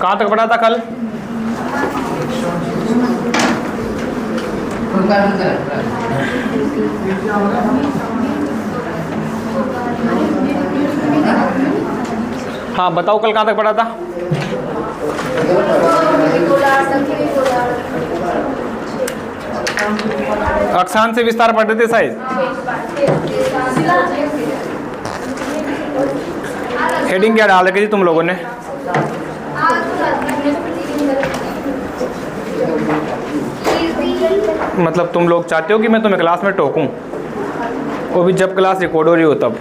कहाँ तक पढ़ा था कल? हाँ बताओ, कल कहाँ तक पढ़ा था? अक्षांश से विस्तार पढ़ रहे थे शायद। हेडिंग क्या डाल रखी थी तुम लोगों ने? मतलब तुम लोग चाहते हो कि मैं तुम्हें क्लास में टोकूं, वो भी जब क्लास रिकॉर्ड हो रही हो तब?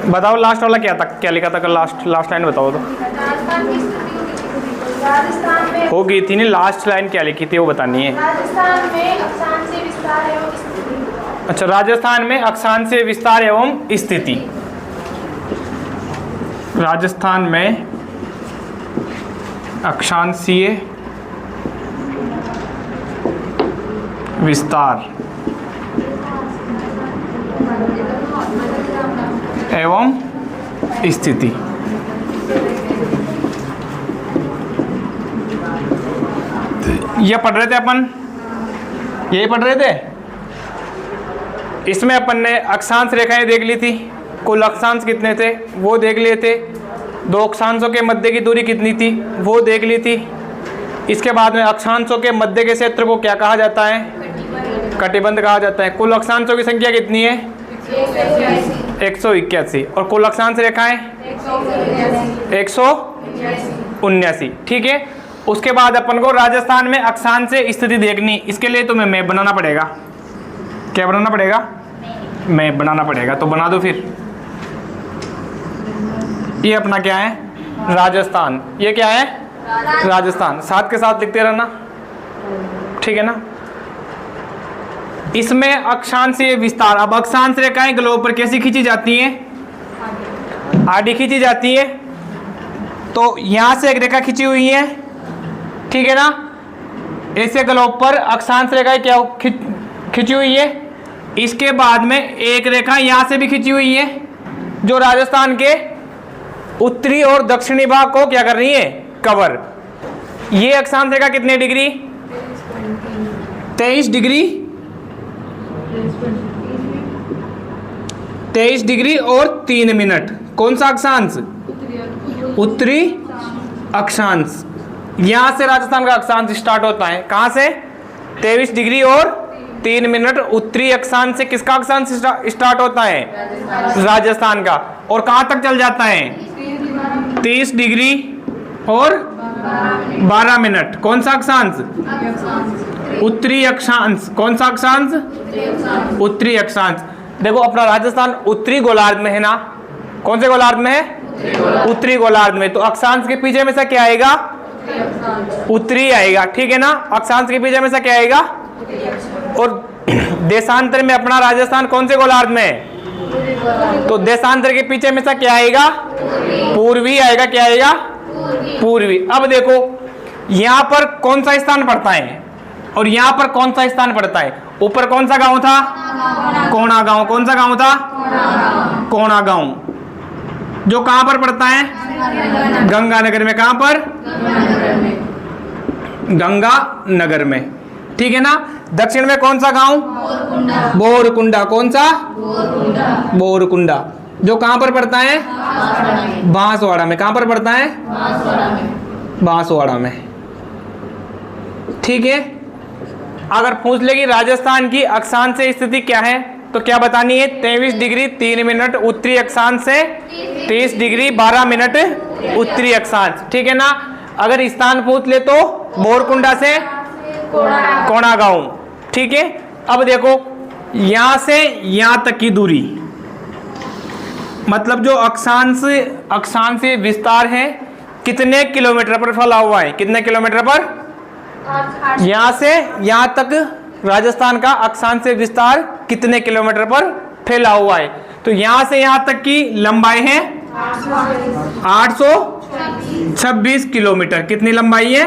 बताओ लास्ट वाला क्या था, क्या लिखा था कल? लास्ट लाइन बताओ तो। हो गई थी नहीं, लास्ट लाइन क्या लिखी थी वो बतानी है। राजस्थान में अक्षांश से विस्तार एवं स्थिति। अच्छा, राजस्थान में अक्षांश से विस्तार एवं स्थिति। राजस्थान में अक्षांशीय विस्तार एवं स्थिति। ये पढ़ रहे थे अपन, यही पढ़ रहे थे। इसमें अपन ने अक्षांश रेखाएं देख ली थी, कुल अक्षांश कितने थे वो देख लिए थे, दो अक्षांशों के मध्य की दूरी कितनी थी वो देख ली थी। इसके बाद में अक्षांशों के मध्य के क्षेत्र को क्या कहा जाता है? कटिबंध कहा जाता है। कुल अक्षांशों की संख्या कितनी है? 181। और कुल अक्षांश रेखाएं 179। ठीक है। उसके बाद अपन को राजस्थान में अक्षांश से स्थिति देखनी, इसके लिए तुम्हें मैप बनाना पड़ेगा। क्या बनाना पड़ेगा? मैप बनाना पड़ेगा। तो बना दो फिर। ये अपना क्या है? राजस्थान। ये क्या है? राजस्थान। साथ के साथ लिखते रहना, ठीक है ना। इसमें अक्षांशीय विस्तार। अब अक्षांश रेखाएं ग्लोब पर कैसी खींची जाती हैं? आडी खींची जाती है। तो यहां से एक रेखा खींची हुई है, ठीक है ना। ऐसे ग्लोब पर अक्षांश रेखाएं क्या खींची हुई है। इसके बाद में एक रेखा यहां से भी खींची हुई है, जो राजस्थान के उत्तरी और दक्षिणी भाग को क्या कर रही है? कवर। ये अक्षांश रेखा कितने डिग्री? 23 डिग्री, 23 डिग्री और 3 मिनट। कौन सा अक्षांश? उत्तरी अक्षांश। यहां से राजस्थान का अक्षांश स्टार्ट होता है। कहां से? 23 डिग्री और 3 मिनट उत्तरी अक्षांश से किसका अक्षांश स्टार्ट होता है? राजस्थान का। और कहां तक चल जाता है? 30 डिग्री और 12 मिनट। कौन सा अक्षांश? उत्तरी अक्षांश। कौन सा अक्षांश? उत्तरी अक्षांश। देखो अपना राजस्थान उत्तरी गोलार्ध में है ना। कौन से गोलार्ध में है? उत्तरी गोलार्ध में। तो अक्षांश के पीछे में से क्या आएगा? उत्तरी आएगा, ठीक है ना। अक्षांश के पीछे में से क्या आएगा? और देशांतर में अपना राजस्थान कौन से गोलार्ध में है? तो देशांतर के पीछे में से क्या आएगा? पूर्वी आएगा। क्या आएगा? पूर्वी। अब देखो यहां पर कौन सा स्थान पड़ता है और यहां पर कौन सा स्थान पड़ता है? ऊपर कौन सा गांव था? कोणा गांव। कौन सा गांव था? कोणा गांव, जो कहां पर पड़ता है? गंगानगर में। कहां पर? गंगानगर में, ठीक है ना। दक्षिण में कौन सा गांव? बोरकुंडा। कौन सा? बोरकुंडा, जो कहां पर पड़ता है? बांसवाड़ा में। कहां पर पड़ता है? बांसवाड़ा में, ठीक है। अगर पूछ ले कि राजस्थान की अक्षांश से स्थिति क्या है, तो क्या बतानी है? 23 डिग्री 3 मिनट उत्तरी अक्षांश से 30 डिग्री 12 मिनट उत्तरी अक्षांश, ठीक है ना। अगर स्थान पूछ ले तो बोरकुंडा से कोणा गांव, ठीक है। अब देखो यहां से यहां तक की दूरी, मतलब जो अक्षांश विस्तार है कितने किलोमीटर पर फैला हुआ है? कितने किलोमीटर पर? यहां से यहां तक राजस्थान का अक्षांश विस्तार कितने किलोमीटर पर फैला हुआ है। तो यहां से यहां तक की लंबाई है 826 किलोमीटर। कितनी लंबाई है?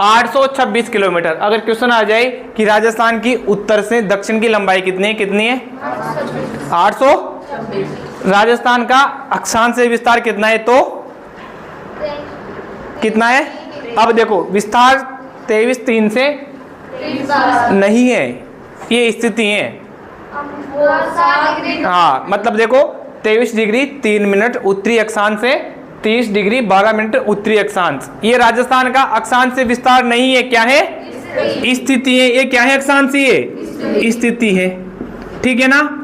826 किलोमीटर। अगर क्वेश्चन आ जाए कि राजस्थान की उत्तर से दक्षिण की लंबाई कितनी है 800। राजस्थान का अक्षांश से विस्तार कितना है तो कितना है? अब देखो विस्तार 23.3 से नहीं है, ये स्थिति है। हाँ मतलब देखो 23 डिग्री 3 मिनट उत्तरी अक्षांश से 30 डिग्री 12 मिनट उत्तरी अक्षांश, ये राजस्थान का अक्षांश से विस्तार नहीं है। क्या है? स्थिति है। ये क्या है? अक्षांश ये स्थिति है। ठीक है ना?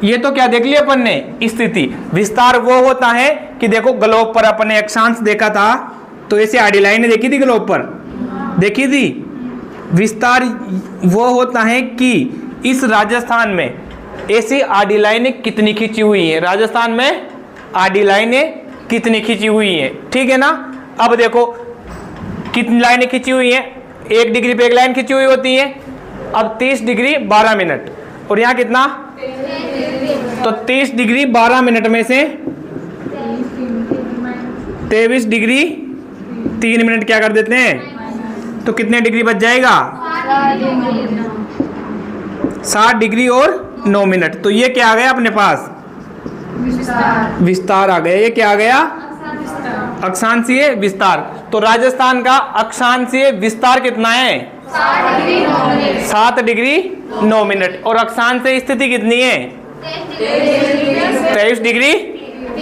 ये तो क्या देख लिया अपन ने? स्थिति। विस्तार वो होता है कि देखो ग्लोब पर अपने अक्षांश देखा था तो ऐसे आड़ी लाइनें देखी थी, ग्लोब पर देखी थी। विस्तार वो होता है कि इस राजस्थान में ऐसी आड़ी लाइनें कितनी खींची हुई है, राजस्थान में आड़ी लाइनें कितनी खींची हुई है। ठीक है ना? अब देखो कितनी लाइनें खींची हुई हैं, 1 डिग्री पे एक लाइन खींची हुई होती है। अब 30 डिग्री 12 मिनट और यहाँ कितना? तो 30 डिग्री 12 मिनट में से 23 डिग्री 3 मिनट क्या कर देते हैं तो कितने डिग्री बच जाएगा? 60 डिग्री और 9 मिनट। तो ये क्या आ गया अपने पास? विस्तार आ गया। ये क्या आ गया? अक्षांशीय विस्तार। तो राजस्थान का अक्षांशीय विस्तार कितना है? 7 डिग्री 9 मिनट। और अक्षांशीय स्थिति कितनी है? 23 डिग्री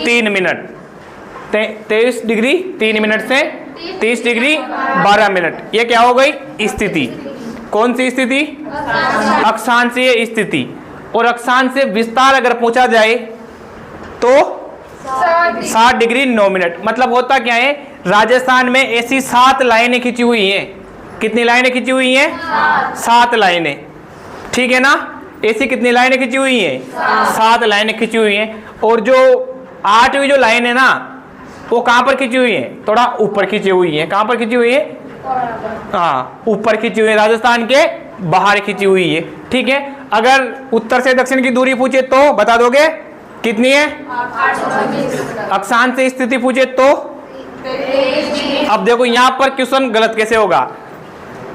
3 मिनट। 23 डिग्री 3 मिनट से 30 डिग्री 12 मिनट। ये क्या हो गई? स्थिति। कौन सी स्थिति? अक्षांशीय स्थिति। और अक्षांशीय विस्तार अगर पूछा जाए तो 60 डिग्री 9 मिनट। मतलब होता क्या है, राजस्थान में ऐसी 7 लाइनें खींची हुई हैं। कितनी लाइनें खींची हुई हैं? 7 लाइनें। ठीक है ना? ऐसी कितनी लाइनें खींची हुई हैं? 7 लाइनें खींची हुई हैं। और जो 8वीं जो लाइन है ना वो कहां पर खींची हुई है? थोड़ा ऊपर खींची हुई है। कहां पर खींची हुई है? हाँ ऊपर खींची हुई है, राजस्थान के बाहर खींची हुई है। ठीक है? अगर उत्तर से दक्षिण की दूरी पूछे तो बता दोगे कितनी है? अक्षांश से स्थिति पूछे तो? अब देखो यहां पर क्वेश्चन गलत कैसे होगा?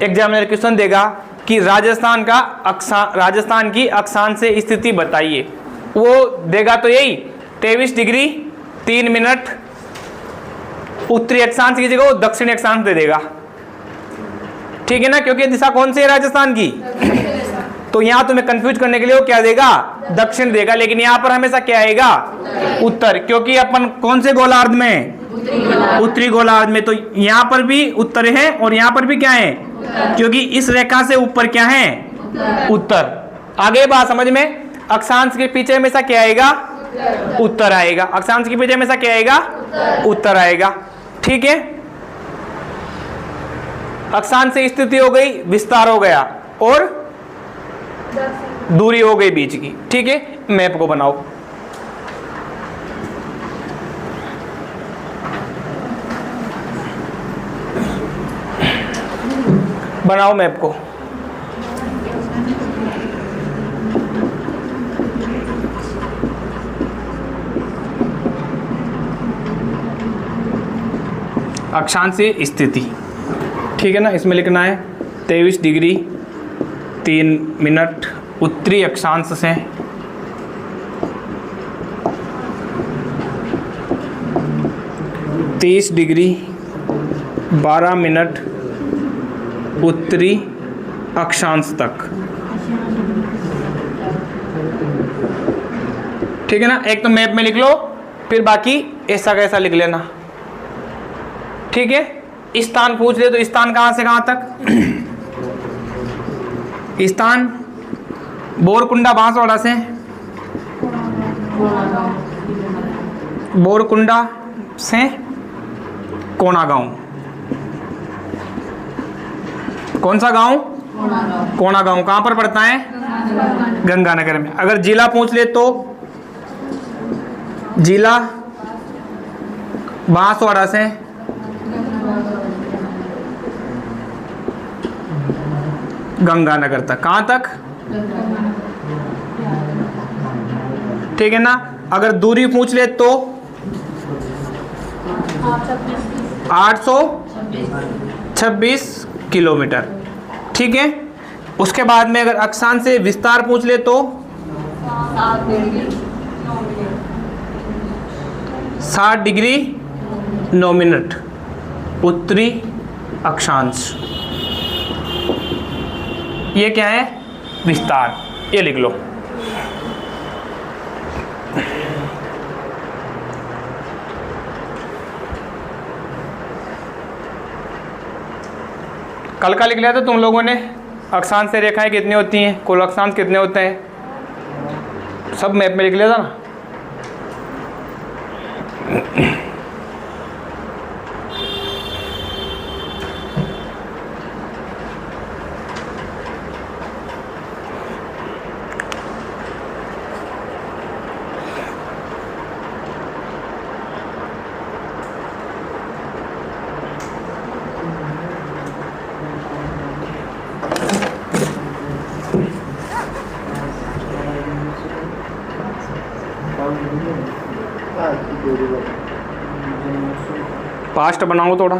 एग्जामिनर क्वेश्चन देगा कि राजस्थान की अक्षांश से स्थिति बताइए। वो देगा तो यही 23 डिग्री 3 मिनट उत्तरी अक्षांश की जगह वो दक्षिणी अक्षांश दे देगा। ठीक है ना? क्योंकि दिशा कौन सी है राजस्थान की? तो यहां तुम्हें कंफ्यूज करने के लिए वो क्या देगा? दक्षिण देगा। लेकिन यहां पर हमेशा क्या आएगा? उत्तर। क्योंकि अपन कौन से गोलार्ध में? उत्तरी गोलार्ध में। तो यहां पर भी उत्तर है और यहां पर भी क्या है? क्योंकि इस रेखा से ऊपर क्या है? उत्तर। आगे बात समझ में? अक्षांश के पीछे हमेशा क्या आएगा? उत्तर आएगा। अक्षांश के पीछे हमेशा क्या आएगा? उत्तर आएगा। ठीक है? अक्षांश से स्थिति हो गई, विस्तार हो गया और दूरी हो गई बीच की। ठीक है? मैप को बनाओ। बनाओ मैप को। अक्षांशीय स्थिति। ठीक है ना? इसमें लिखना है 23 डिग्री 3 मिनट उत्तरी अक्षांश से 30 डिग्री 12 मिनट उत्तरी अक्षांश तक। ठीक है ना? एक तो मैप में लिख लो, फिर बाकी ऐसा कैसा लिख लेना। ठीक है? स्थान पूछ ले तो स्थान कहां से कहां तक? स्थान बोरकुंडा बांसवाड़ा से, बोरकुंडा से कोणागांव। कौन सा गांव? कोणागांव। कहां पर पड़ता है? गंगानगर में। अगर जिला पूछ ले तो जिला बांसवाड़ा से गंगानगर तक। कहां तक? ठीक है ना। अगर दूरी पूछ ले तो 826 किलोमीटर, ठीक है। उसके बाद में अगर अक्षांश से विस्तार पूछ ले तो 60 डिग्री 9 मिनट उत्तरी अक्षांश। ये क्या है? विस्तार। ये लिख लो। कल का लिख लिया था तुम लोगों ने, अक्षांश से रेखाएं कितनी होती हैं, कुल अक्षांश कितने होते हैं, सब मैप में लिख लिया था ना। फास्ट बनाओ थोड़ा।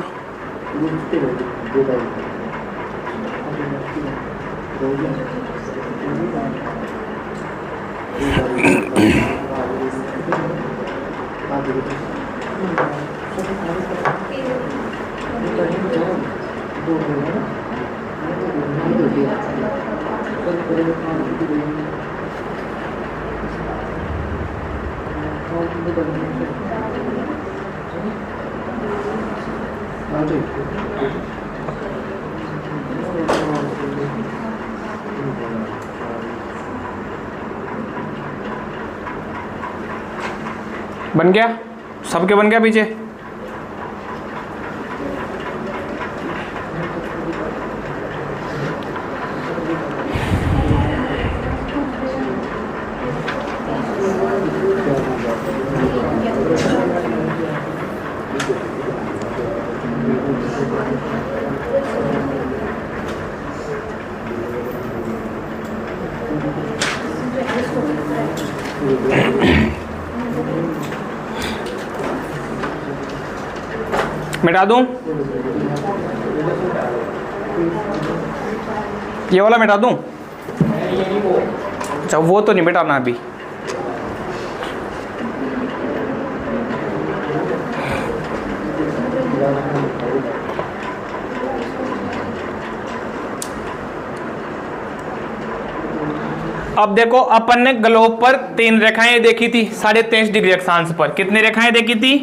बन गया? सबके बन गया पीछे? मिटा दूं? ये वाला मिटा दूं? अच्छा, वो तो नहीं मिटाना अभी। अब देखो, अपन ने ग्लोब पर 3 रेखाएं देखी थी 23.5 डिग्री अक्षांश पर। कितनी रेखाएं देखी थी?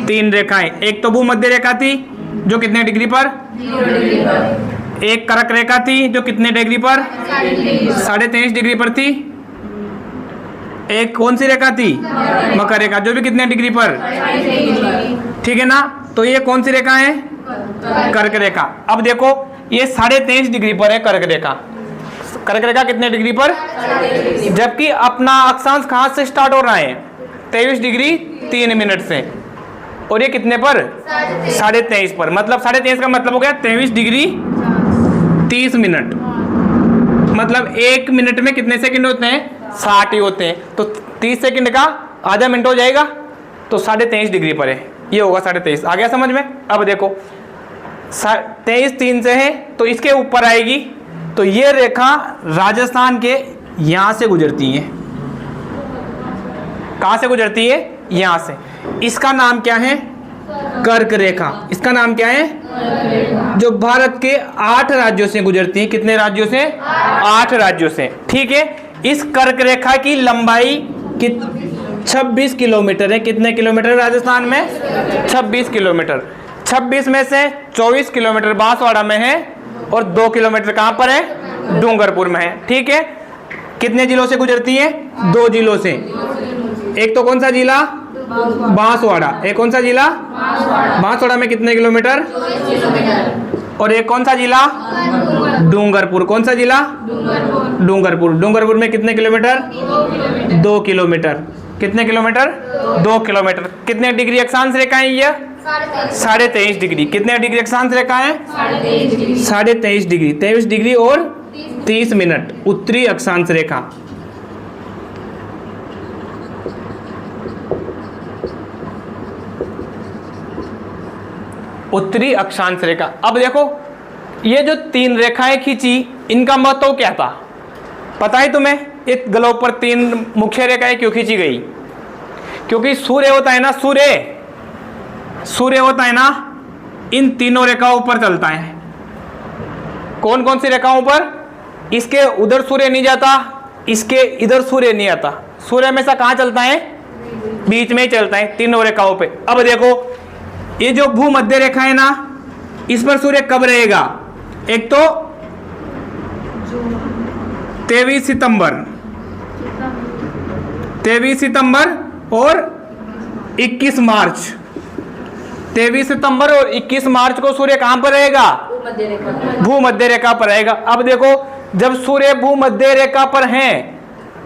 3 रेखाएं। एक तो भूमध्य रेखा थी जो कितने डिग्री पर? 0 पर। एक कर्क रेखा थी जो कितने डिग्री पर? 23.5 डिग्री पर थी। एक कौन सी रेखा थी? मकर रेखा, जो भी कितने डिग्री पर? ठीक है ना। तो ये कौन सी रेखा है? कर्क रेखा। अब देखो, ये 23.5 डिग्री पर है कर्क रेखा। कर्क रेखा कितने डिग्री पर? जबकि अपना अक्षांश कहां से स्टार्ट हो रहा है? 23 डिग्री 3 मिनट से। और ये कितने पर? 23.5 पर। मतलब 23.5 का मतलब हो गया 23 डिग्री 30 मिनट। मतलब 1 मिनट में कितने सेकंड होते हैं? 60 ही होते हैं। तो 30 सेकंड का आधा मिनट हो जाएगा, तो 23.5 डिग्री पर है। ये होगा 23.5। आ गया समझ में? अब देखो, 23 3 से है तो इसके ऊपर आएगी। तो ये रेखा राजस्थान के यहां से गुजरती है। कहां से गुजरती है? यहां से। इसका नाम क्या है? कर्क रेखा। इसका नाम क्या है? जो भारत के 8 राज्यों से गुजरती है। कितने राज्यों से? 8 राज्यों से। ठीक है। इस कर्क रेखा की लंबाई 26 किलोमीटर है। कितने किलोमीटर राजस्थान में? 26 किलोमीटर। 26 में से 24 किलोमीटर बांसवाड़ा में है और 2 किलोमीटर कहां पर है? डूंगरपुर में है। ठीक है। कितने जिलों से गुजरती है? 2 जिलों से। एक तो कौन सा जिला? बांसवाड़ा। एक कौन सा जिला? बांसवाड़ा में कितने किलोमीटर? और एक कौन सा जिला? डूंगरपुर। कौन सा जिला? डूंगरपुर। डूंगरपुर में कितने किलोमीटर? 2 किलोमीटर। कितने किलोमीटर? 2 किलोमीटर। कितने डिग्री अक्षांश रेखा है ये? 23.5 डिग्री। कितने डिग्री अक्षांश रेखा है? 23.5 डिग्री। 23 डिग्री और 30 मिनट उत्तरी अक्षांश रेखा। उत्तरी अक्षांश रेखा। अब देखो ये जो 3 रेखाएं खींची, इनका महत्व क्या था पता है तुम्हें? इस ग्लोब पर 3 मुख्य रेखाएं क्यों खींची गई? क्योंकि सूर्य होता है ना, सूर्य होता है ना, इन तीनों रेखाओं पर चलता है। कौन कौन सी रेखाओं पर? इसके उधर सूर्य नहीं जाता, इसके इधर सूर्य नहीं आता। सूर्य हमेशा कहाँ चलता है? बीच में ही चलता है, तीनों रेखाओं पे। अब देखो ये जो भूमध्य रेखा है ना, इस पर सूर्य कब रहेगा? एक तो 23 सितंबर और 21 मार्च। 23 सितंबर और 21 मार्च को सूर्य कहां पर रहेगा? भूमध्य रेखा पर रहेगा। अब देखो जब सूर्य भूमध्य रेखा पर है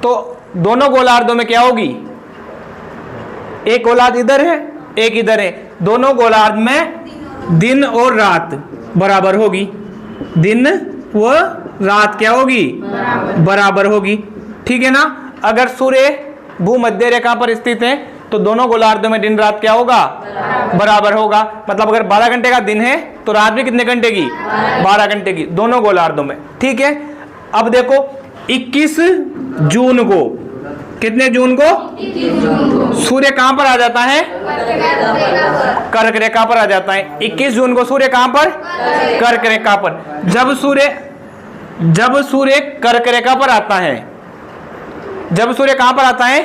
तो दोनों गोलार्धों में क्या होगी? एक गोलार्ध इधर है, एक इधर है। दोनों गोलार्ध में दिन और रात बराबर होगी। दिन व रात क्या होगी? बराबर होगी। ठीक है ना? अगर सूर्य भूमध्य रेखा पर स्थित है तो दोनों गोलार्धों में दिन रात क्या होगा? बराबर होगा। मतलब अगर 12 घंटे का दिन है तो रात भी कितने घंटे की? 12 घंटे की, दोनों गोलार्धों में। ठीक है। अब देखो 21 जून को, कितने जून को सूर्य कहां पर आ जाता है? कर्क रेखा पर आ जाता है। 21 जून को सूर्य कहां पर? कर्क रेखा पर। जब सूर्य कर्क रेखा पर आता है, जब सूर्य कहां पर आता है?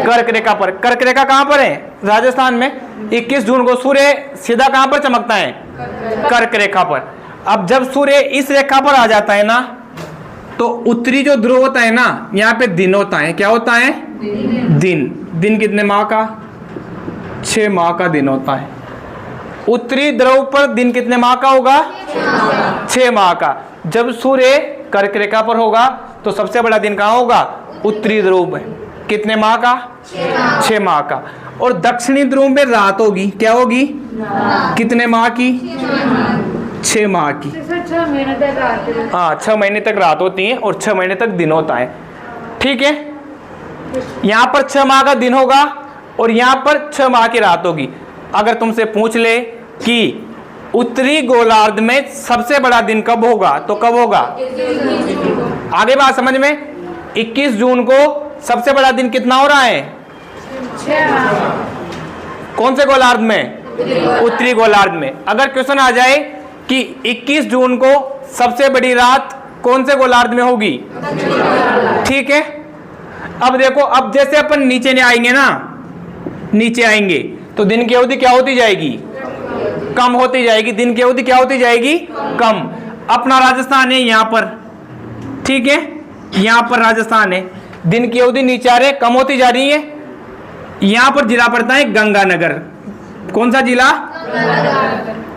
कर्क रेखा पर। कर्क रेखा कहां पर है? राजस्थान में। 21 जून को सूर्य सीधा कहां पर चमकता है? कर्क रेखा पर। अब जब सूर्य इस रेखा पर आ जाता है ना, तो उत्तरी जो ध्रुव होता है ना, यहाँ पे दिन होता है। क्या होता है? दिन कितने माह का? 6 माह का दिन होता है। उत्तरी ध्रुव पर दिन कितने माह का होगा? 6 माह का। जब सूर्य कर्क रेखा पर होगा तो सबसे बड़ा दिन कहाँ होगा? उत्तरी ध्रुव में। कितने माह का? 6 माह का। और दक्षिणी ध्रुव में रात होगी। क्या होगी? कितने माह की? 6 माह की। 6 महीने तक रात है। हाँ, 6 महीने तक रात होती है और 6 महीने तक दिन होता है। ठीक है। यहाँ पर 6 माह का दिन होगा और यहाँ पर 6 माह की रात होगी। अगर तुमसे पूछ ले कि उत्तरी गोलार्ध में सबसे बड़ा दिन कब होगा, तो कब होगा? आगे बात समझ में। 21 जून को सबसे बड़ा दिन कितना हो रहा है? 6 कौन से गोलार्ध में? उत्तरी गोलार्ध में। अगर क्वेश्चन आ जाए कि 21 जून को सबसे बड़ी रात कौन से गोलार्ध में होगी? ठीक है। अब देखो, अब जैसे अपन नीचे नहीं आएंगे ना, नीचे आएंगे तो दिन की अवधि क्या होती जाएगी? कम होती जाएगी। दिन की अवधि क्या होती जाएगी? कम। अपना राजस्थान है यहाँ पर, ठीक है, यहाँ पर राजस्थान है। दिन की अवधि नीचे आ रहे, कम होती जा रही है। यहाँ पर जिला पड़ता है गंगानगर। कौन सा जिला?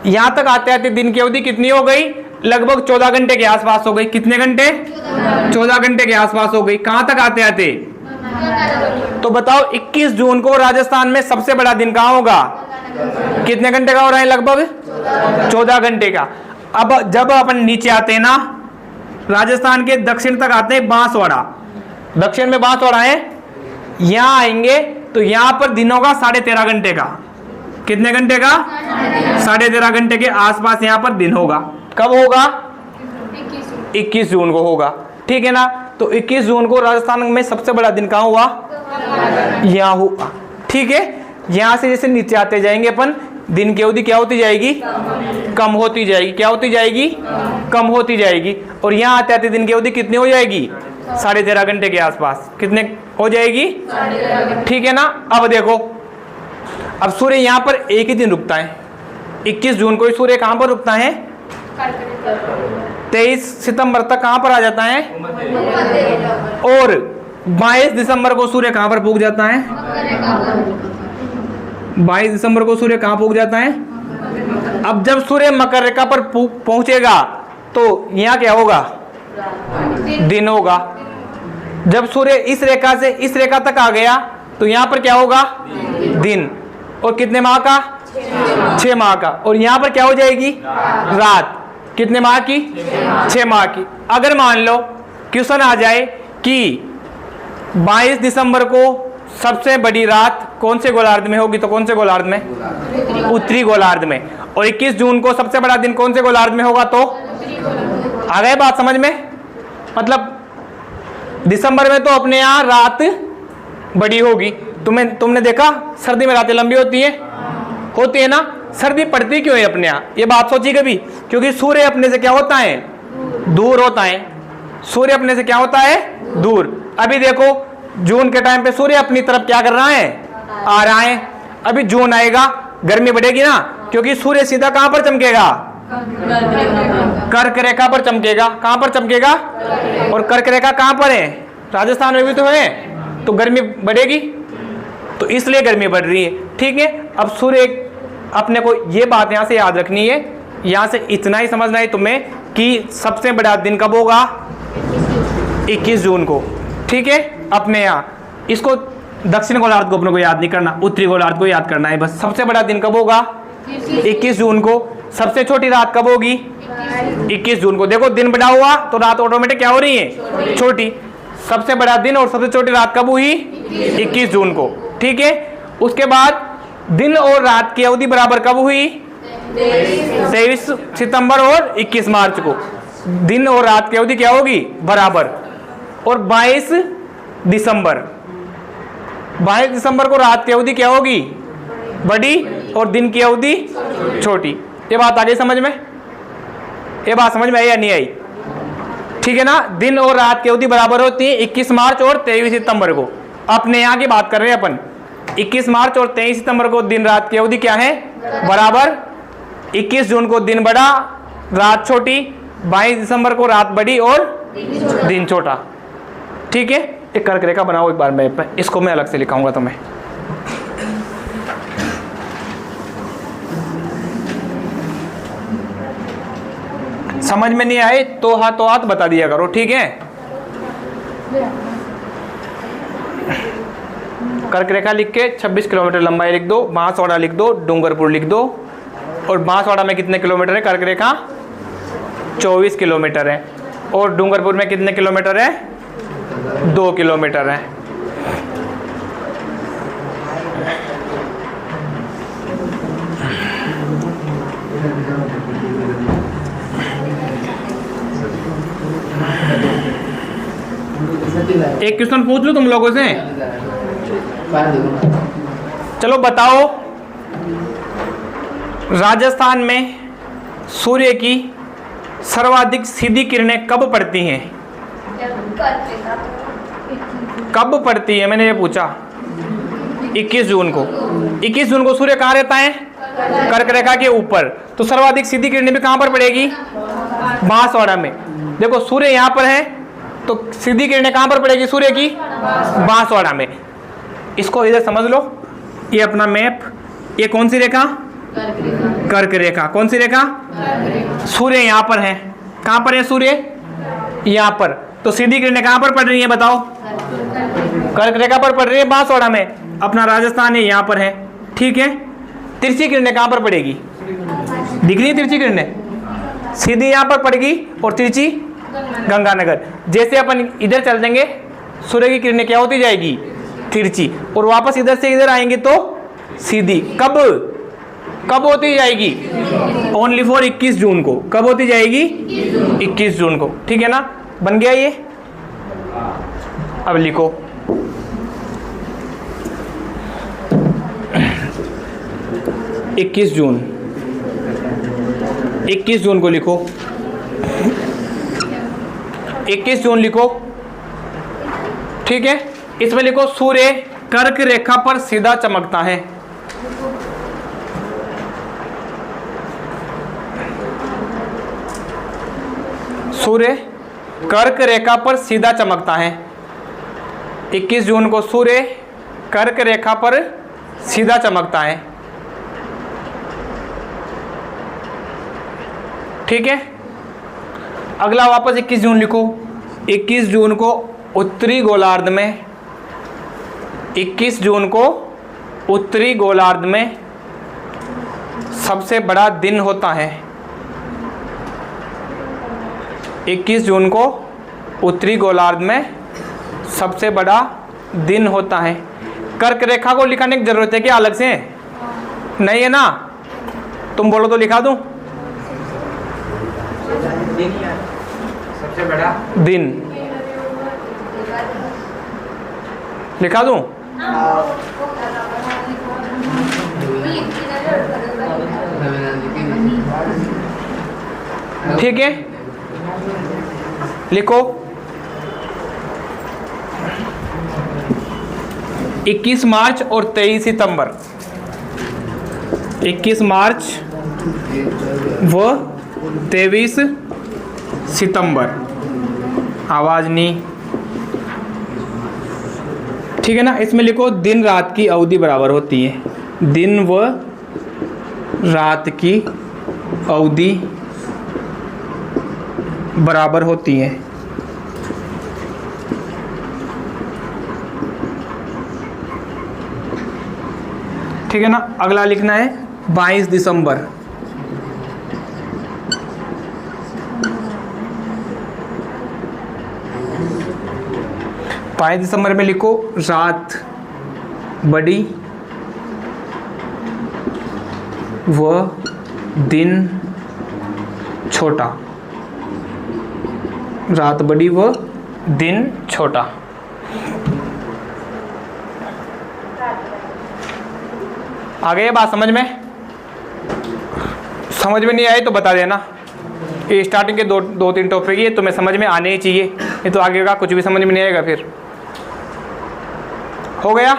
यहाँ तक आते आते दिन की अवधि कितनी हो गई? लगभग 14 घंटे के आसपास हो गई। कितने घंटे? 14 घंटे के आसपास हो गई। कहां तक आते आते? तो बताओ 21 जून को राजस्थान में सबसे बड़ा दिन कहां होगा? कितने घंटे का हो रहा है? लगभग 14 घंटे का। अब जब अपन नीचे आते हैं ना, राजस्थान के दक्षिण तक आते हैं बांसवाड़ा। दक्षिण में बांसवाड़ा है। यहां आएंगे तो यहां पर दिनों का 13.5 घंटे का। कितने घंटे का? 13.5 घंटे के आसपास यहां पर दिन होगा। कब होगा? 21 जून को होगा। ठीक है ना? तो 21 जून को राजस्थान में सबसे बड़ा दिन कहां हुआ? यहाँ हुआ। ठीक है। यहां से जैसे नीचे आते जाएंगे अपन, दिन की अवधि क्या होती जाएगी? कम होती जाएगी। क्या होती जाएगी? कम होती जाएगी। और यहाँ आते आते दिन की अवधि कितनी हो जाएगी? 13.5 घंटे के आसपास। कितने हो जाएगी? ठीक है ना? अब देखो, अब सूर्य यहाँ पर एक ही दिन रुकता है। 21 जून को सूर्य कहां पर रुकता है? 23 सितंबर तक कहां पर आ जाता है? और 22 दिसंबर को सूर्य कहां पर पहुंच जाता है? 22 दिसंबर को सूर्य कहां पहुंच जाता है? अब जब सूर्य मकर रेखा पर पहुंचेगा तो यहाँ क्या होगा? दिन होगा। जब सूर्य इस रेखा से इस रेखा तक आ गया तो यहाँ पर क्या होगा? दिन। और कितने माह का? 6 माह का। और यहाँ पर क्या हो जाएगी? रात। कितने माह की? 6 माह की। अगर मान लो क्वेश्चन आ जाए कि 22 दिसंबर को सबसे बड़ी रात कौन से गोलार्ध में होगी? तो कौन से गोलार्ध में? उत्तरी गोलार्ध में। और 21 जून को सबसे बड़ा दिन कौन से गोलार्ध में होगा? तो आ गए बात समझ में? मतलब दिसंबर में तो अपने यहाँ रात बड़ी होगी। तुमने देखा सर्दी में रातें लंबी होती है ना? सर्दी पड़ती क्यों है अपने यहाँ? ये बात सोची कभी? क्योंकि सूर्य अपने से क्या होता है? दूर होता है। सूर्य अपने से क्या होता है? दूर। अभी देखो जून के टाइम पे सूर्य अपनी तरफ क्या कर रहा है? आ रहा है। अभी जून आएगा, गर्मी बढ़ेगी ना, क्योंकि सूर्य सीधा कहां पर चमकेगा? कर्क रेखा पर चमकेगा। कहां पर चमकेगा? और कर्क रेखा कहां पर है? राजस्थान में भी तो है, तो गर्मी बढ़ेगी, तो इसलिए गर्मी बढ़ रही है। ठीक है, अब सूर्य अपने को ये बात यहां से याद रखनी है, यहां से इतना ही समझना है तुम्हें कि सबसे बड़ा दिन कब होगा? 21 जून को। ठीक है, अपने यहाँ इसको दक्षिण गोलार्ध को अपने को याद नहीं करना, उत्तरी गोलार्ध को याद करना है बस। सबसे बड़ा दिन कब होगा? 21 जून को। सबसे छोटी रात कब होगी? 21 जून को। देखो दिन बड़ा हुआ तो रात ऑटोमेटिक क्या हो रही है? छोटी। सबसे बड़ा दिन और सबसे छोटी रात कब हुई? 21 जून को। ठीक है, उसके बाद दिन और रात की अवधि बराबर कब हुई? 23 सितंबर और 21 मार्च को दिन और रात की अवधि क्या होगी? बराबर। और 22 दिसंबर को रात की अवधि क्या होगी? बड़ी और दिन की अवधि छोटी। ये बात आ गई समझ में? ये बात समझ में आई या नहीं आई? ठीक है ना? दिन और रात की अवधि बराबर होती है 21 मार्च और 23 सितंबर को। अपने यहाँ की बात कर रहे हैं अपन। 21 मार्च और 23 सितंबर को दिन रात की अवधि क्या है? बराबर। 21 जून को दिन बड़ा, रात छोटी। 22 दिसंबर को रात बड़ी और दिन छोटा। ठीक है, एक कर्क रेखा बनाओ एक बार मैप पे, इसको मैं अलग से लिखाऊंगा तुम्हें। समझ में नहीं आए तो हाथ बता दिया करो। ठीक है, कर्क रेखा लिख के 26 किलोमीटर लंबाई लिख दो। बांसवाड़ा लिख दो, डूंगरपुर लिख दो। और बांसवाड़ा में कितने किलोमीटर है कर्क रेखा? 24 किलोमीटर है। और डूंगरपुर में कितने किलोमीटर है? 2 किलोमीटर है। एक क्वेश्चन पूछ लूं तुम लोगों से? चलो बताओ, राजस्थान में सूर्य की सर्वाधिक सीधी किरणें कब पड़ती हैं? कब पड़ती है मैंने ये पूछा। 21 जून को। 21 जून को सूर्य कहाँ रहता है? कर्क रेखा के ऊपर। तो सर्वाधिक सीधी किरणें भी कहाँ पर पड़ेगी? बांसवाड़ा में। देखो सूर्य यहाँ पर है तो सीधी किरणें कहाँ पर पड़ेगी सूर्य की? बांसवाड़ा में। इसको इधर समझ लो, ये अपना मैप। ये कौन सी रेखा? कर्क रेखा। कौन सी रेखा? सूर्य यहाँ पर है। कहाँ पर है सूर्य? यहाँ पर। तो सीधी किरणें कहाँ पर पड़ रही है बताओ? कर्क रेखा पर पड़ रही है बांसवाड़ा में। अपना राजस्थान है यहाँ पर है। ठीक है, तिरछी किरणें कहाँ पर पड़ेगी? दिख रही है तिरछी किरणें? सीधी यहाँ पर पड़ेगी और तिरछी गंगानगर। जैसे अपन इधर चल देंगे सूर्य की किरणें क्या होती जाएगी? तिरछी। और वापस इधर से इधर आएंगे तो सीधी। कब होती जाएगी? ओनली फॉर 21 जून को। कब होती जाएगी? 21 जून को। ठीक है ना? बन गया ये? अब लिखो, इक्कीस जून को लिखो। 21 जून लिखो। ठीक है, इसमें लिखो सूर्य कर्क रेखा पर सीधा चमकता है। सूर्य कर्क रेखा पर सीधा चमकता है। 21 जून को सूर्य कर्क रेखा पर सीधा चमकता है। ठीक है, अगला वापस 21 जून लिखो। 21 जून को उत्तरी गोलार्ध में, 21 जून को उत्तरी गोलार्ध में सबसे बड़ा दिन होता है। 21 जून को उत्तरी गोलार्ध में सबसे बड़ा दिन होता है। कर्क रेखा को लिखने की जरूरत है क्या अलग से? नहीं है ना? तुम बोलो तो लिखा दूं। सबसे बड़ा दिन लिखा दूं? ठीक है, लिखो 21 मार्च और 23 सितंबर। 21 मार्च व 23 सितंबर। आवाज नहीं, ठीक है ना? इसमें लिखो दिन रात की अवधि बराबर होती है। दिन व रात की अवधि बराबर होती है। ठीक है ना? अगला लिखना है 22 दिसंबर। बाईस दिसंबर में लिखो रात बड़ी व दिन छोटा। रात बड़ी व दिन छोटा। आ गई बात समझ में? समझ में नहीं आई तो बता देना। ये स्टार्टिंग के दो तीन टॉपिक ये तुम्हें समझ में आने ही चाहिए, ये तो आगे का कुछ भी समझ में नहीं आएगा। फिर हो गया?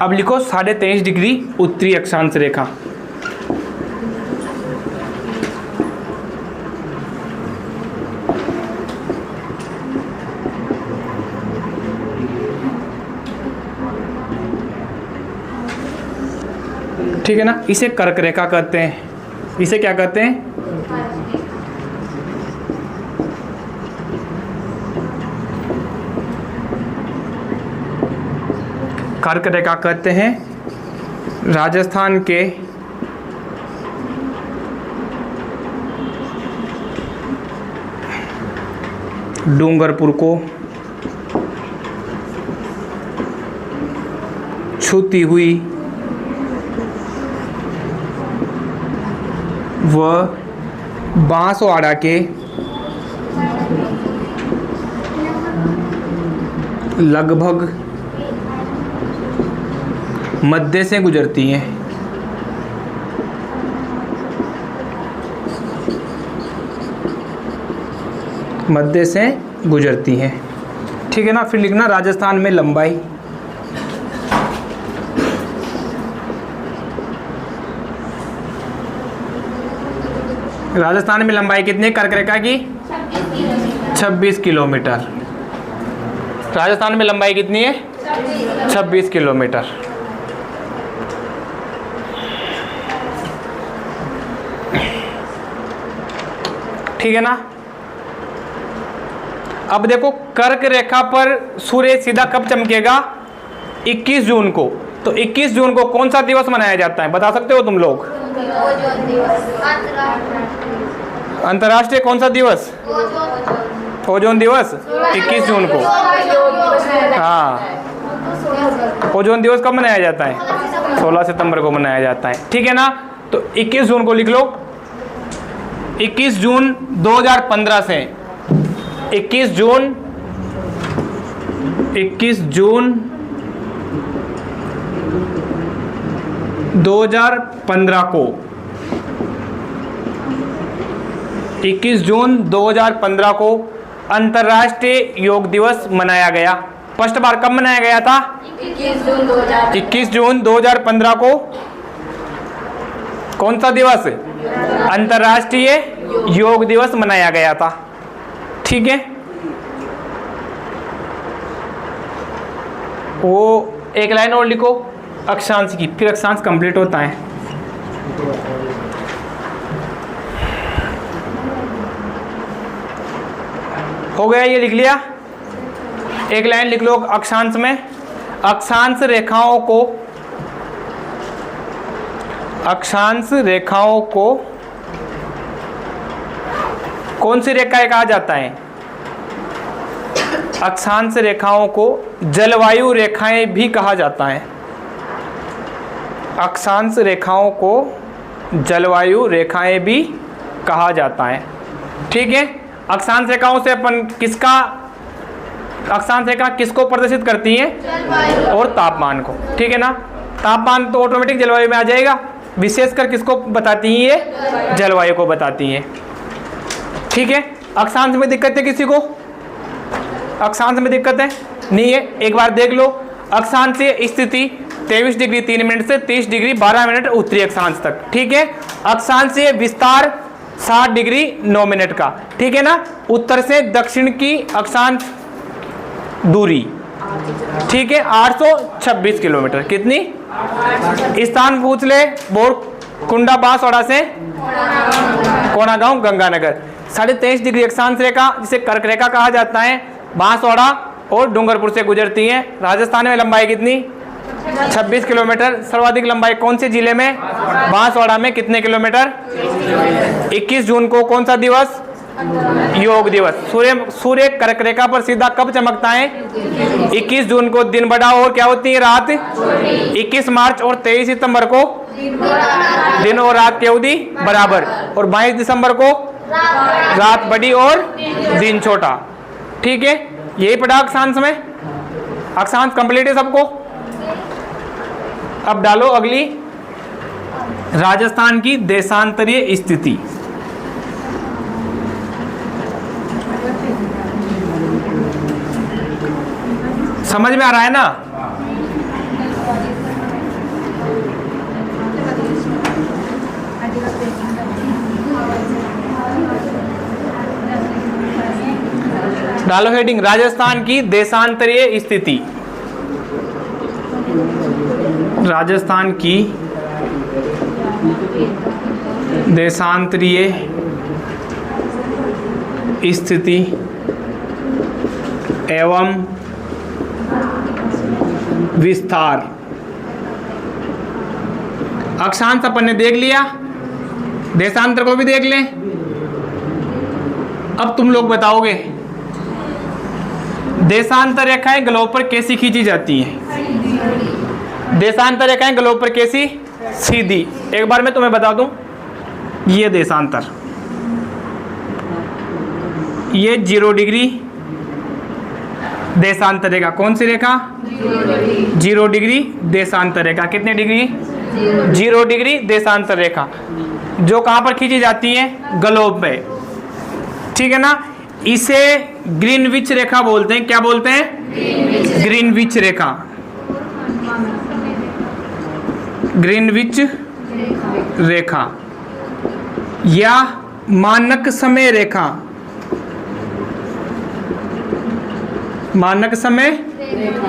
अब लिखो 23.5 डिग्री उत्तरी अक्षांश रेखा। ठीक है ना? इसे कर्क रेखा कहते हैं। इसे क्या कहते हैं? कर्क रेखा कहते हैं। राजस्थान के डूंगरपुर को छूती हुई व बांसवाड़ा के लगभग मध्य से गुजरती है। मध्य से गुजरती है। ठीक है ना? फिर लिखना राजस्थान में लंबाई। राजस्थान में लंबाई कितनी है कर्क रेखा की? 26 किलोमीटर। राजस्थान में लंबाई कितनी है? 26 किलोमीटर। ठीक है ना? अब देखो कर्क रेखा पर सूर्य सीधा कब चमकेगा? 21 जून को। तो 21 जून को कौन सा दिवस मनाया जाता है बता सकते हो तुम लोग? अंतर्राष्ट्रीय कौन सा दिवस? ओजोन दिवस 21 जून को। हाँ, ओजोन दिवस कब मनाया जाता है? 16 सितंबर को मनाया जाता है। ठीक है ना? तो 21 जून को लिख लो। 21 जून 2015 से 21 जून 2015 को 21 जून 2015 को अंतर्राष्ट्रीय योग दिवस मनाया गया। फर्स्ट बार कब मनाया गया था? 21 जून 2015 को। कौन सा दिवस? अंतर्राष्ट्रीय योग दिवस मनाया गया था। ठीक है? वो एक लाइन और लिखो अक्षांश की, फिर अक्षांश कंप्लीट होता है। हो गया? ये लिख लिया? एक लाइन लिख लो अक्षांश में। अक्षांश रेखाओं को कौन सी रेखाएं कहा जाता है? अक्षांश रेखाओं को जलवायु रेखाएं भी कहा जाता है। अक्षांश रेखाओं को जलवायु रेखाएं भी कहा जाता है। ठीक है, अक्षांश रेखाओं से अपन किसका, अक्षांश रेखा किसको प्रदर्शित करती है? और तापमान को। ठीक है ना, तापमान तो ऑटोमेटिक जलवायु में आ जाएगा, विशेषकर किसको बताती है? ये जलवायु को बताती है। ठीक है, अक्षांश में दिक्कत है किसी को? अक्षांश में दिक्कत है? नहीं है। एक बार देख लो, अक्षांशीय स्थिति 23 डिग्री 3 मिनट से 30 डिग्री 12 मिनट उत्तरी अक्षांश तक। ठीक है, अक्षांशीय विस्तार 60 डिग्री 9 मिनट का। ठीक है ना, उत्तर से दक्षिण की अक्षांश दूरी, ठीक है, 826 किलोमीटर। कितनी? स्थान पूछ ले, बोरकुंडा बांसवाड़ा से कोणागांव गंगानगर। 23.5 डिग्री अक्षांश रेखा जिसे कर्क रेखा कहा जाता है, बांसवाड़ा और डूंगरपुर से गुजरती है। राजस्थान में लंबाई कितनी? 26 किलोमीटर। सर्वाधिक लंबाई कौन से जिले में? बांसवाड़ा में। कितने किलोमीटर? 21 जून को कौन सा दिवस? योग दिवस। सूर्य कर्क रेखा पर सीधा कब चमकता है? 21 जून को। दिन बड़ा और क्या होती है? रात। 21 मार्च और 23 सितंबर को दिन और रात की अवधि बराबर, और 22 दिसंबर को रात बड़ी और दिन छोटा। ठीक है, यही पढ़ा अक्षांश में। अक्षांश कंप्लीट है सबको। अब डालो अगली, राजस्थान की देशांतरीय स्थिति। समझ में आ रहा है ना? डालो हेडिंग, राजस्थान की देशांतरीय स्थिति। राजस्थान की देशांतरीय स्थिति एवं विस्तार। अक्षांश अपन ने देख लिया, देशांतर को भी देख लें। अब तुम लोग बताओगे देशांतर रेखाएं ग्लोब पर कैसी खींची जाती हैं? देशांतर रेखाएं ग्लोब पर कैसी? सीधी। एक बार मैं तुम्हें बता दूं, ये देशांतर, ये 0 डिग्री देशांतर रेखा। कौन सी रेखा? 0 डिग्री देशांतर रेखा। कितने डिग्री? 0 डिग्री देशांतर रेखा, जो कहां पर खींची जाती है? ग्लोब पे। ठीक है ना, इसे ग्रीनविच रेखा बोलते हैं। क्या बोलते हैं? ग्रीनविच रेखा। ग्रीनविच रेखा या मानक समय रेखा। मानक समय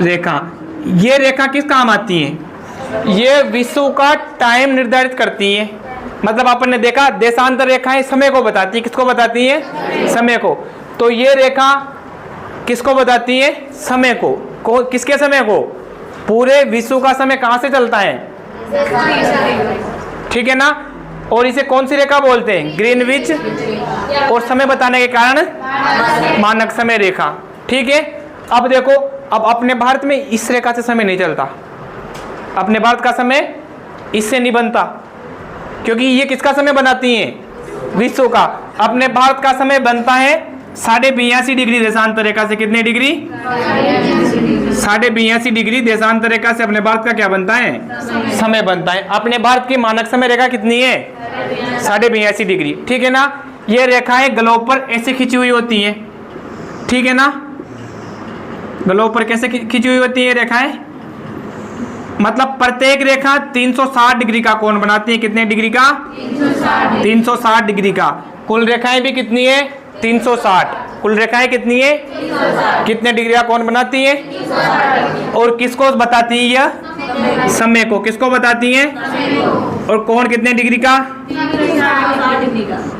रेखा, ये रेखा किस काम आती है? ये विश्व का टाइम निर्धारित करती है। मतलब अपन ने देखा, देशांतर रेखाएं समय को बताती है। किसको बताती है? समय को। तो ये रेखा किसको बताती है? समय को। किसके समय को? पूरे विश्व का समय कहां से चलता है? ठीक है ना, और इसे कौन सी रेखा बोलते हैं? ग्रीनविच। और समय बताने के कारण मानक समय रेखा। ठीक है, अब देखो, अब अपने भारत में इस रेखा से समय नहीं चलता। अपने भारत का समय इससे नहीं बनता, क्योंकि ये किसका समय बनाती हैं? विश्व का। अपने भारत का समय बनता है 82.5 डिग्री देशांतर रेखा से। कितने डिग्री? 82.5 डिग्री देशांतर रेखा से अपने भारत का क्या बनता है? समय बनता है। अपने भारत की मानक समय रेखा कितनी है? 82.5 डिग्री। ठीक है ना, ये रेखाएं ग्लोब पर ऐसे खींची हुई होती हैं। ठीक है ना, ग्लोब पर कैसे खींची हुई होती है रेखाएं? मतलब प्रत्येक रेखा 360 डिग्री का कोण बनाती है। कितने डिग्री का? 360 डिग्री का। कुल रेखाएं भी कितनी है? 360। कुल रेखाएं कितनी है? कितने डिग्री का कोण बनाती है? और किसको बताती है यह? समय को। किसको बताती है? और कोण कितने डिग्री का?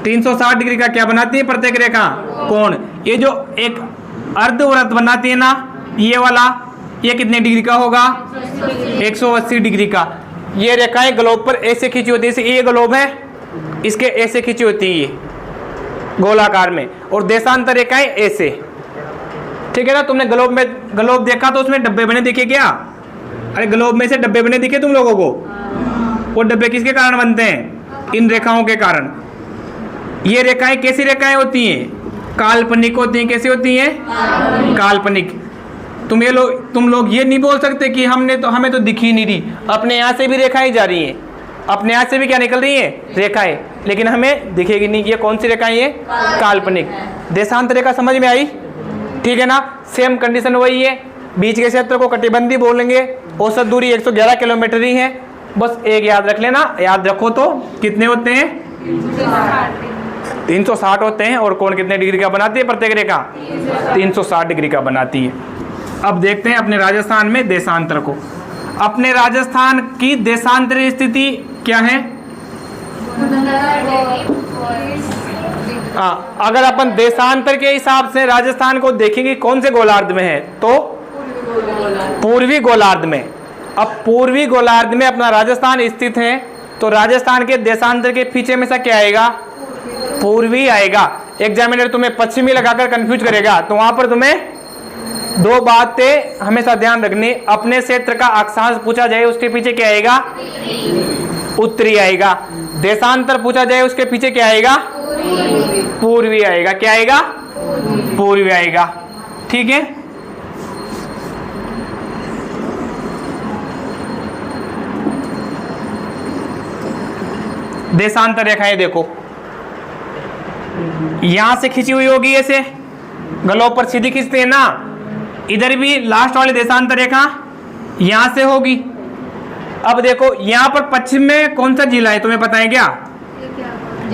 360 डिग्री का क्या बनाती है प्रत्येक रेखा? कोण। ये जो एक अर्धवृत्त बनाती है ना, ये वाला, ये कितने डिग्री का होगा? 180 डिग्री का। ये रेखाएं ग्लोब पर ऐसे खींची होती है। जैसे ये ग्लोब है, इसके ऐसे खींची होती है। गोलाकार में, और देशांतर रेखाएं ऐसे। ठीक है ना। तुमने ग्लोब देखा तो उसमें डब्बे बने दिखे क्या? अरे ग्लोब में से डब्बे बने दिखे तुम लोगों को? वो डब्बे किसके कारण बनते हैं? इन रेखाओं के कारण। ये रेखाएं कैसी रेखाएं होती हैं? काल्पनिक होती हैं। कैसी होती हैं? काल्पनिक। तुम लोग ये नहीं बोल सकते कि हमें तो दिख ही नहीं रही, अपने यहाँ से भी रेखाएं जा रही हैं, अपने यहाँ से भी क्या निकल रही हैं? रेखाएं, लेकिन हमें दिखेगी नहीं। ये कौन सी रेखाएं हैं? काल्पनिक। देशांतर रेखा समझ में आई? ठीक है ना। सेम कंडीशन वही है। बीच के क्षेत्र को कटिबंधी बोलेंगे। औसत दूरी 111 किलोमीटर ही है। बस एक याद रख लेना, याद रखो तो कितने होते हैं? 360 होते हैं। और कोण कितने डिग्री का बनाती है प्रत्येक रेखा? 360 डिग्री का बनाती है। अब देखते हैं अपने राजस्थान में देशांतर को। अपने राजस्थान की देशांतरीय स्थिति क्या है? अगर अपन देशांतर के हिसाब से राजस्थान को देखेंगे कौन से गोलार्ध में है, तो पूर्वी गोलार्ध में। अब पूर्वी गोलार्ध में अपना राजस्थान स्थित है, तो राजस्थान के देशांतर के पीछे में सा क्या आएगा? पूर्वी आएगा। एग्जामिनर तुम्हें पश्चिमी लगाकर कंफ्यूज करेगा, तो वहां पर तुम्हें दो बातें हमेशा ध्यान रखनी। अपने क्षेत्र का अक्षांश पूछा जाए उसके पीछे क्या आएगा? उत्तरी आएगा। देशांतर पूछा जाए उसके पीछे क्या आएगा? पूर्वी आएगा। क्या आएगा? पूर्वी आएगा। ठीक है। देशांतर रेखाएं देखो, यहां से खींची हुई होगी ऐसे, ग्लोब पर सीधी खींचते हैं ना। इधर भी लास्ट वाली देशांतर रेखा यहां से होगी। अब देखो यहां पर पश्चिम में कौन सा जिला है, तुम्हें पता है क्या?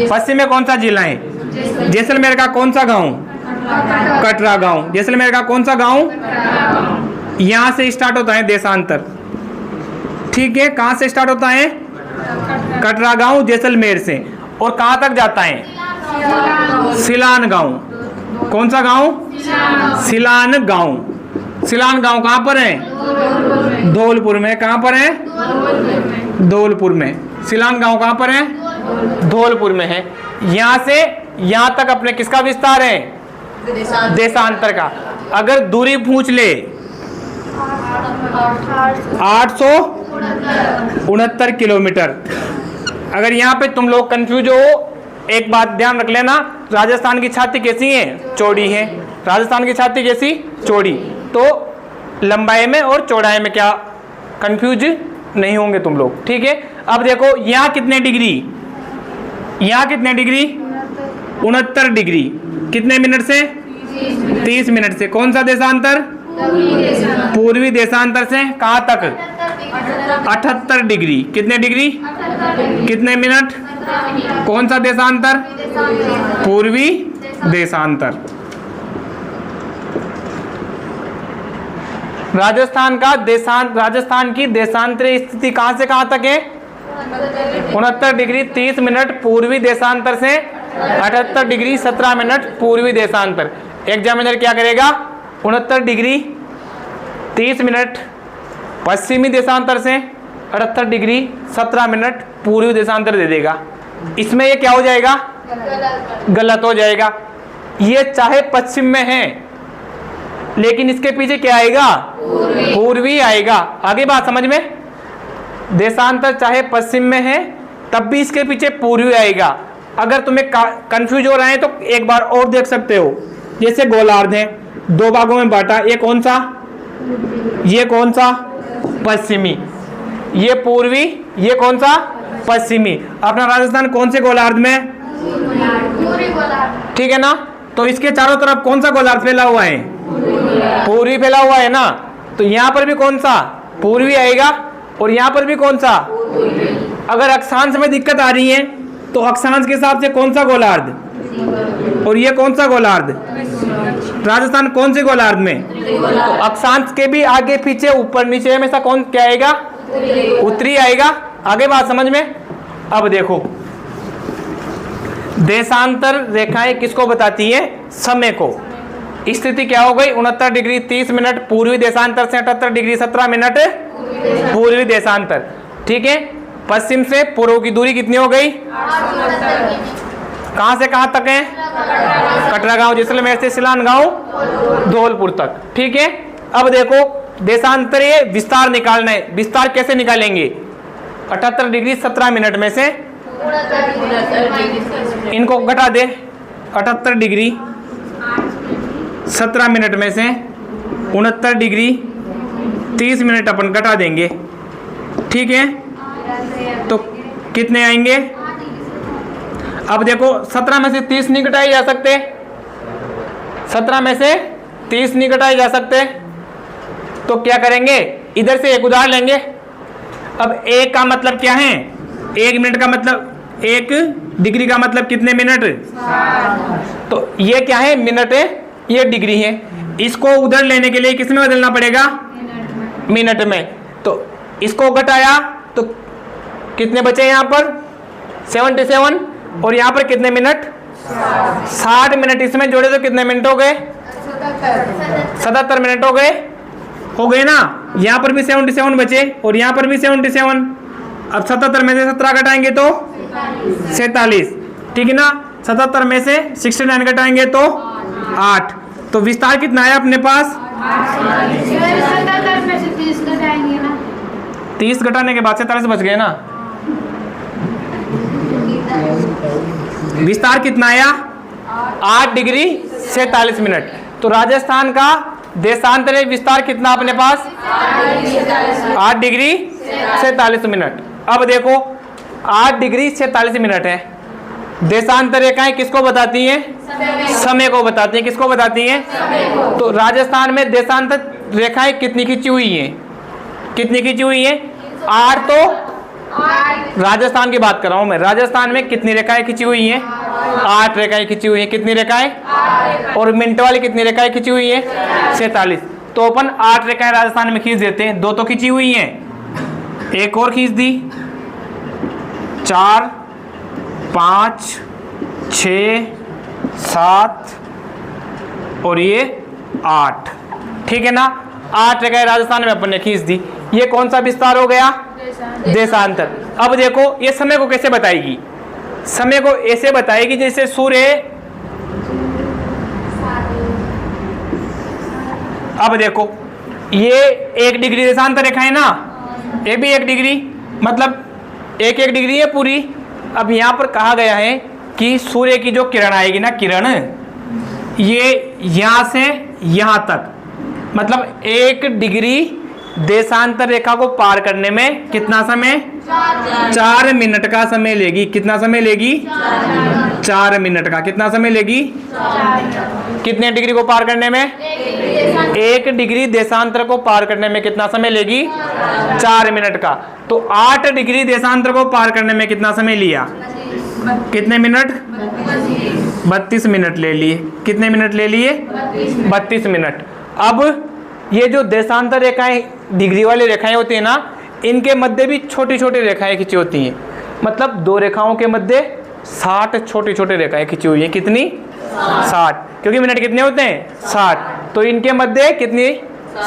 पश्चिम में कौन सा जिला है? जैसलमेर का कौन सा गांव? कटरा गांव। जैसलमेर का कौन सा गांव? यहां से स्टार्ट होता है देशांतर। ठीक है। कहां से स्टार्ट होता है? कटरा गांव जैसलमेर से। और कहां तक जाता है? सिलान गांव। कौन सा गांव? सिलान गांव। सिलान गांव कहां पर है? धौलपुर में। कहां पर है? धौलपुर में। सिलान गांव कहां पर है? धौलपुर में है। यहां से यहां तक अपने किसका विस्तार है? देशांतर का। अगर दूरी पूछ ले 869 किलोमीटर। अगर यहाँ पे तुम लोग कंफ्यूज हो, एक बात ध्यान रख लेना, राजस्थान की छाती कैसी है? चौड़ी है। राजस्थान की छाती कैसी? चौड़ी। तो लंबाई में और चौड़ाई में क्या कंफ्यूज नहीं होंगे तुम लोग। ठीक है। अब देखो यहाँ कितने डिग्री? यहाँ कितने डिग्री? 69 डिग्री। कितने मिनट से? 30 मिनट से। कौन सा देशांतर? पूर्वी देशांतर से कहां तक? 78 डिग्री। कितने डिग्री? कितने मिनट? कौन सा देशांतर? पूर्वी देशांतर। राजस्थान की देशांतरीय स्थिति कहां से कहां तक है? 69 डिग्री 30 मिनट पूर्वी देशांतर से 78 डिग्री 17 मिनट पूर्वी देशांतर। एग्जामिनर क्या करेगा? 69 डिग्री 30 मिनट पश्चिमी देशांतर से 78 डिग्री 17 मिनट पूर्वी देशांतर दे देगा। इसमें ये क्या हो जाएगा? गलत हो जाएगा। ये चाहे पश्चिम में है, लेकिन इसके पीछे क्या आएगा? पूर्वी आएगा। आगे बात समझ में? देशांतर चाहे पश्चिम में है, तब भी इसके पीछे पूर्वी आएगा। अगर तुम्हें कंफ्यूज हो रहा है तो एक बार और देख सकते हो। जैसे गोलार्ध है, दो भागों में बांटा, ये कौन सा? ये कौन सा? पश्चिमी। ये पूर्वी, ये कौन सा? पश्चिमी। अपना राजस्थान कौन से गोलार्ध में? ठीक है ना। तो इसके चारों तरफ कौन सा गोलार्ध फैला हुआ है? पूर्वी फैला हुआ है ना। तो यहाँ पर भी कौन सा? पूर्वी आएगा। और यहाँ पर भी कौन सा? अगर अक्षांश में दिक्कत आ रही है तो अक्षांश के हिसाब से कौन सा गोलार्ध? और ये कौन सा गोलार्ध? राजस्थान कौन से गोलार्ध में? तो अक्षांश के भी आगे पीछे ऊपर नीचे में सा कौन क्या आएगा? उत्तरी आएगा। आगे बात समझ में? अब देखो देशांतर रेखाएं किसको बताती है? समय को। स्थिति क्या हो गई? 69 डिग्री 30 मिनट पूर्वी देशांतर से 78 डिग्री 17 मिनट पूर्वी देशांतर। ठीक है। पश्चिम से पूर्व की दूरी कितनी हो गई? कहाँ से कहाँ तक है? कटरा गांव जैसलमेर से सिलान गांव धौलपुर तक। ठीक है, अब देखो देशांतरीय विस्तार निकालना है। विस्तार कैसे निकालेंगे? 78 डिग्री 17 मिनट में से इनको घटा दे। 78 डिग्री 17 मिनट में से 69 डिग्री 30 मिनट अपन घटा देंगे। ठीक है, तो कितने आएंगे? अब देखो 17 में से 30 नहीं घटाए जा सकते, 17 में से 30 नहीं घटाए जा सकते, तो क्या करेंगे? इधर से एक उधार लेंगे। अब एक का मतलब क्या है? 1 मिनट का मतलब 1 डिग्री का मतलब कितने मिनट? तो ये क्या है? मिनट है, ये डिग्री है। इसको उधर लेने के लिए किस में बदलना पड़ेगा? मिनट में। तो इसको घटाया तो कितने बचे यहाँ पर? 77। और यहाँ पर कितने मिनट? 60 मिनट। इसमें जोड़े तो कितने मिनट हो गए? 77 मिनट हो गए ना। यहाँ पर भी 77 बचे और यहाँ पर भी 77। अब 77 में से 17 घटाएंगे तो 47। ठीक है ना। 77 में से 69 घटाएंगे तो 8। तो विस्तार कितना है अपने पास? 30 घटाने के बाद 47 बच गए ना। विस्तार कितना आया? 8 डिग्री 47 मिनट। तो राजस्थान का देशांतरीय विस्तार कितना अपने पास? 8 डिग्री 47 मिनट। अब देखो 8 डिग्री 47 मिनट है। देशांतर रेखाएं किसको बताती हैं? समय को बताती हैं। किसको बताती हैं? तो राजस्थान में देशांतर रेखाएं कितनी खींची हुई हैं? कितनी खींची हुई हैं? 8। तो राजस्थान की बात कर रहा हूं मैं। राजस्थान में कितनी रेखाएं खींची हुई हैं? 8 रेखाएं खींची हुई हैं। कितनी रेखाएं? और मिनट वाली कितनी रेखाएं खींची हुई हैं? 47। तो अपन 8 रेखाएं राजस्थान में खींच देते हैं। 2 तो खींची हुई हैं, एक और खींच दी। 4 5 6 7 और ये 8। ठीक है ना। 8 रेखाएं राजस्थान में अपन ने खींच दी। ये कौन सा विस्तार हो गया? देशांतर। अब देखो ये समय को कैसे बताएगी? समय को ऐसे बताएगी जैसे सूर्य, अब देखो ये 1 डिग्री देशांतर रेखा है ना, ये भी 1 डिग्री, मतलब 1 डिग्री है पूरी। अब यहाँ पर कहा गया है कि सूर्य की जो किरण आएगी ना, किरण ये यहाँ से यहाँ तक, मतलब 1 डिग्री देशांतर रेखा को पार करने में कितना समय? 4 मिनट का समय लेगी। कितना समय लेगी? 4 मिनट का। कितना समय लेगी? कितने डिग्री को पार करने में? 1 डिग्री देशांतर को पार करने में कितना समय लेगी? 4 मिनट का। तो 8 डिग्री देशांतर को पार करने में कितना समय लिया? कितने मिनट? 32 मिनट ले लिए। कितने मिनट ले लिए? 32 मिनट। अब ये जो देशांतर रेखाएं, डिग्री वाली रेखाएं होती है ना, इनके मध्य भी छोटी छोटी रेखाएं खींची होती हैं। मतलब 2 रेखाओं के मध्य 60 छोटी छोटी रेखाएं खींची हुई हैं। कितनी? 60। क्योंकि मिनट कितने होते हैं? 60। तो इनके मध्य कितनी?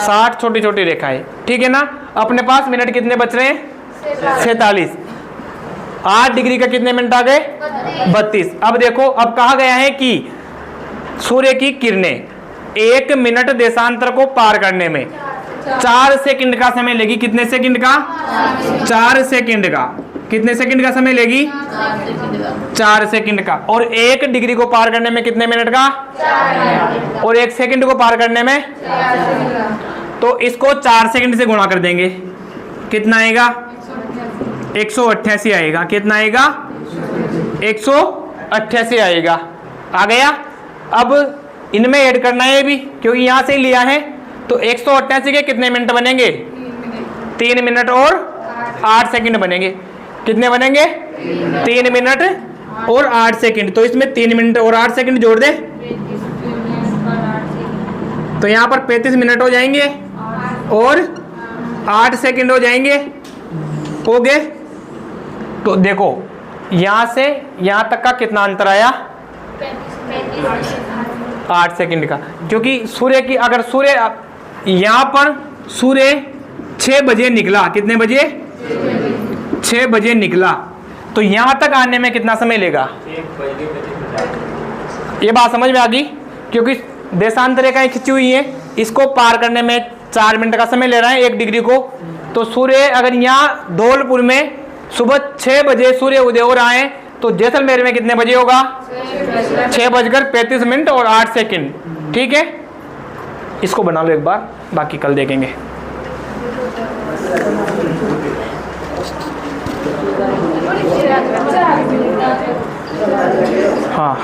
60 छोटी छोटी रेखाएं। ठीक है ना। अपने पास मिनट कितने बच रहे हैं? 47। 8 डिग्री का कितने मिनट आ गए? 32। अब देखो, अब कहा गया है कि सूर्य की किरणें 1 मिनट देशांतर को पार करने में 4 सेकंड का समय लेगी। कितने सेकंड का? 4 सेकंड का। कितने सेकंड का समय लेगी? 4 सेकंड का। और 1 डिग्री को पार करने में कितने मिनट का? और 1 सेकंड को पार करने में? तो इसको 4 सेकंड से गुणा कर देंगे। कितना आएगा? 188 आएगा। कितना आएगा? 188 आएगा। आ गया। अब इनमें ऐड करना है भी, क्योंकि यहां से ही लिया है। तो 188 के कितने मिनट बनेंगे? 3 मिनट और 8 सेकंड बनेंगे। कितने बनेंगे? 3 मिनट और 8 सेकंड। तो इसमें 3 मिनट और 8 सेकंड जोड़ दे तो यहाँ पर 35 मिनट हो जाएंगे और 8 सेकंड हो जाएंगे। हो गए। तो देखो यहाँ से यहाँ तक का कितना अंतर आया? 8 सेकंड का। क्योंकि सूर्य की, अगर सूर्य यहाँ पर सूर्य 6 बजे निकला। कितने बजे? 6 बजे निकला। तो यहाँ तक आने में कितना समय लेगा? ये बात समझ में आ गई? क्योंकि देशांतर रेखाएं खिंची हुई है, इसको पार करने में 4 मिनट का समय ले रहा है 1 डिग्री को। तो सूर्य अगर यहाँ धौलपुर में सुबह 6 बजे सूर्य उदय हो रहा है, तो जैसलमेर में कितने बजे होगा? 6:35 और 8 सेकंड। ठीक है, इसको बना लो एक बार, बाकी कल देखेंगे। हाँ